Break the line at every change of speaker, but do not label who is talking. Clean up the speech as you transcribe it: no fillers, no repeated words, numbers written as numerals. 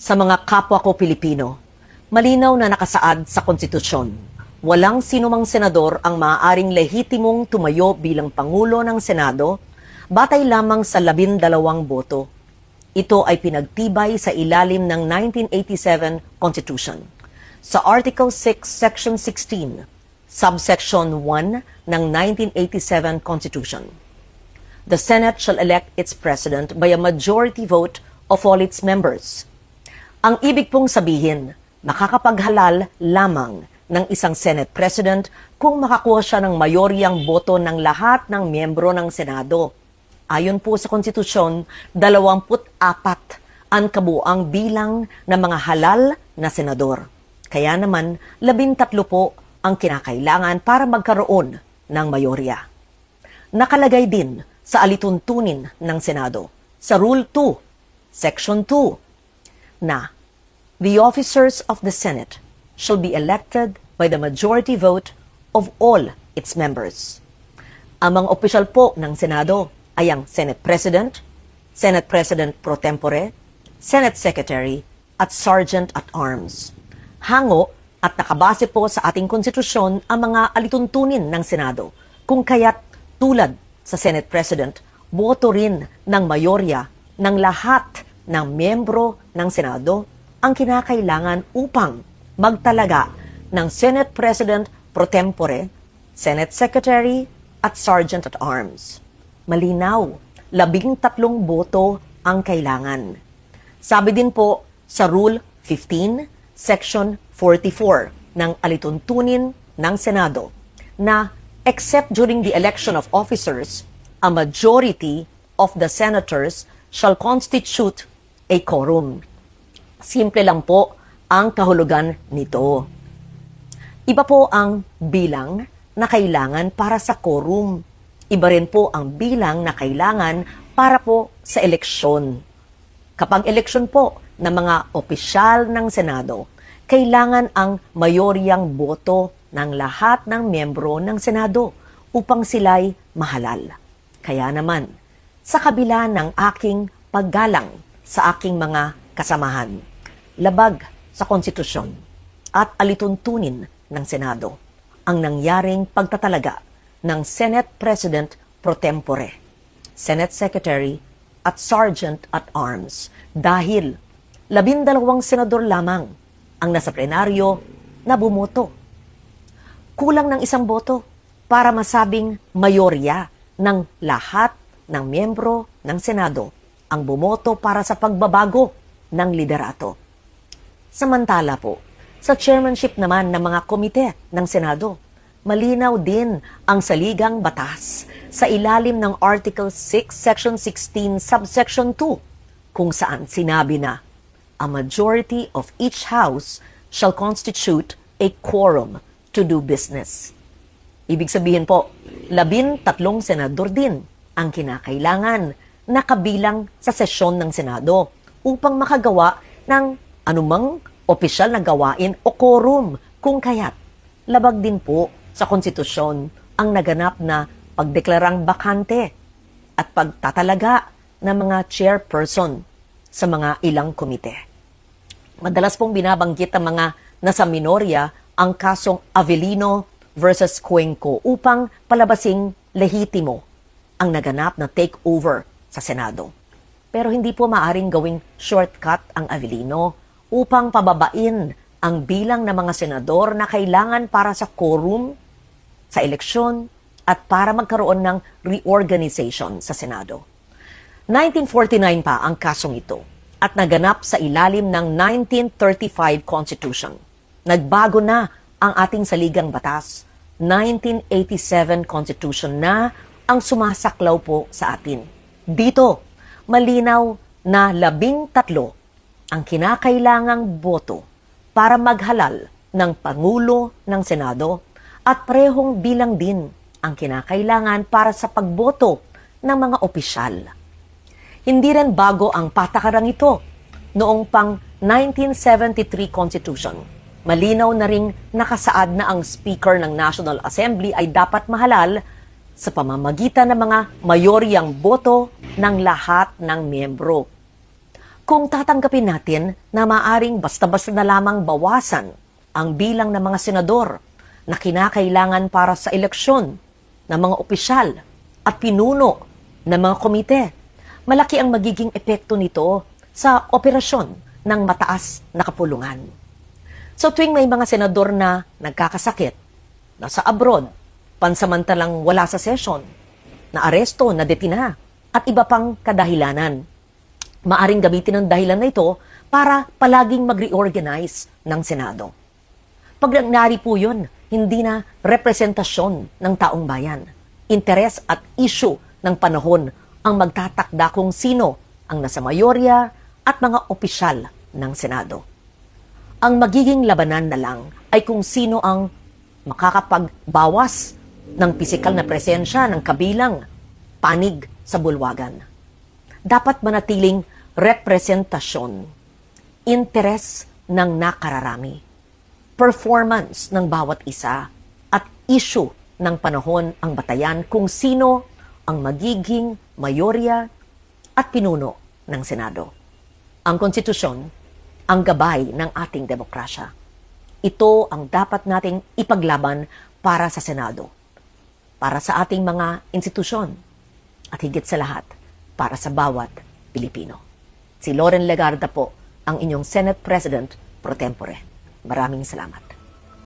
Sa mga kapwa ko Pilipino, malinaw na nakasaad sa konstitusyon, walang sinumang senador ang maaaring lehitimong tumayo bilang Pangulo ng Senado batay lamang sa 12 boto. Ito ay pinagtibay sa ilalim ng 1987 Constitution. Sa Article 6, Section 16, Subsection 1 ng 1987 Constitution. The Senate shall elect its President by a majority vote of all its members. Ang ibig pong sabihin, makakapaghalal lamang ng isang Senate President kung makakuha siya ng mayoryang boto ng lahat ng miyembro ng Senado. Ayon po sa konstitusyon, 24 ang kabuuang bilang ng mga halal na senador. Kaya naman, 13 po ang kinakailangan para magkaroon ng mayorya. Nakalagay din sa alituntunin ng Senado, sa Rule 2, Section 2, na the officers of the Senate shall be elected by the majority vote of all its members. Ang mga opisyal po ng Senado ay ang Senate President, Senate President pro tempore, Senate Secretary, at Sergeant at Arms. Hango at nakabase po sa ating konstitusyon ang mga alituntunin ng Senado, kung kaya't tulad sa Senate President, boto rin ng mayorya ng lahat ng miyembro ng Senado ang kinakailangan upang magtalaga ng Senate President pro tempore, Senate Secretary at Sergeant at Arms. Malinaw, 13 boto ang kailangan. Sabi din po sa Rule 15, Section 44 ng alituntunin ng Senado na except during the election of officers, a majority of the senators shall constitute a quorum. Simple lang po ang kahulugan nito. Iba po ang bilang na kailangan para sa quorum. Iba rin po ang bilang na kailangan para po sa eleksyon. Kapag eleksyon po ng mga opisyal ng Senado, kailangan ang mayoryang boto ng lahat ng miyembro ng Senado upang sila'y mahalal. Kaya naman, sa kabila ng aking paggalang sa aking mga kasamahan, labag sa konstitusyon at alituntunin ng Senado ang nangyaring pagtatalaga ng Senate President pro tempore, Senate Secretary at Sergeant at Arms dahil 12 senador lamang ang nasa plenaryo na bumoto. Kulang ng 1 boto para masabing mayorya ng lahat ng miyembro ng Senado ang bumoto para sa pagbabago ng liderato. Samantala po, sa chairmanship naman ng mga komite ng Senado, malinaw din ang saligang batas sa ilalim ng Article 6, Section 16, Subsection 2, kung saan sinabi na, a majority of each house shall constitute a quorum to do business. Ibig sabihin po, 13 senador din ang kinakailangan na kabilang sa sesyon ng Senado upang makagawa ng anumang opisyal na gawain o quorum kung kaya't labag din po sa konstitusyon ang naganap na pagdeklarang bakante at pagtatalaga ng mga chairperson sa mga ilang komite. Madalas pong binabanggit ang mga nasa minorya ang kasong Avellino versus Cuenco upang palabasing lehitimo ang naganap na takeover sa Senado. Pero hindi po maaring gawing shortcut ang Avellino upang pababain ang bilang ng mga senador na kailangan para sa quorum, sa eleksyon, at para magkaroon ng reorganization sa Senado. 1949 pa ang kasong ito at naganap sa ilalim ng 1935 Constitution. Nagbago na ang ating saligang batas, 1987 Constitution na ang sumasaklaw po sa atin. Dito, malinaw na 13 ang kinakailangang boto para maghalal ng Pangulo ng Senado at parehong bilang din ang kinakailangan para sa pagboto ng mga opisyal. Hindi rin bago ang patakarang ito noong pang 1973 Constitution. Malinaw na ring nakasaad na ang Speaker ng National Assembly ay dapat mahalal sa pamamagitan ng mga mayoryang boto ng lahat ng miyembro. Kung tatanggapin natin na maaring basta-basta na lamang bawasan ang bilang ng mga senador na kinakailangan para sa eleksyon ng mga opisyal at pinuno ng mga komite, malaki ang magiging epekto nito sa operasyon ng mataas na kapulungan. So tuwing may mga senador na nagkakasakit, nasa abroad, pansamantalang wala sa session, na aresto, na detina, at iba pang kadahilanan, maaring gamitin ang dahilan na ito para palaging mag-reorganize ng Senado. Pag nangyari po yun, hindi na representasyon ng taong bayan. Interes at issue ng panahon ang magtatakda kung sino ang nasa mayorya at mga opisyal ng Senado. Ang magiging labanan na lang ay kung sino ang makakapagbawas ng pisikal na presensya ng kabilang panig sa bulwagan. Dapat manatiling representasyon, interes ng nakararami, performance ng bawat isa, at issue ng panahon ang batayan kung sino ang magiging mayorya at pinuno ng Senado. Ang konstitusyon, ang gabay ng ating demokrasya. Ito ang dapat nating ipaglaban para sa Senado, para sa ating mga institusyon, at higit sa lahat, para sa bawat Pilipino. Si Loren Legarda po, ang inyong Senate President pro tempore. Maraming salamat.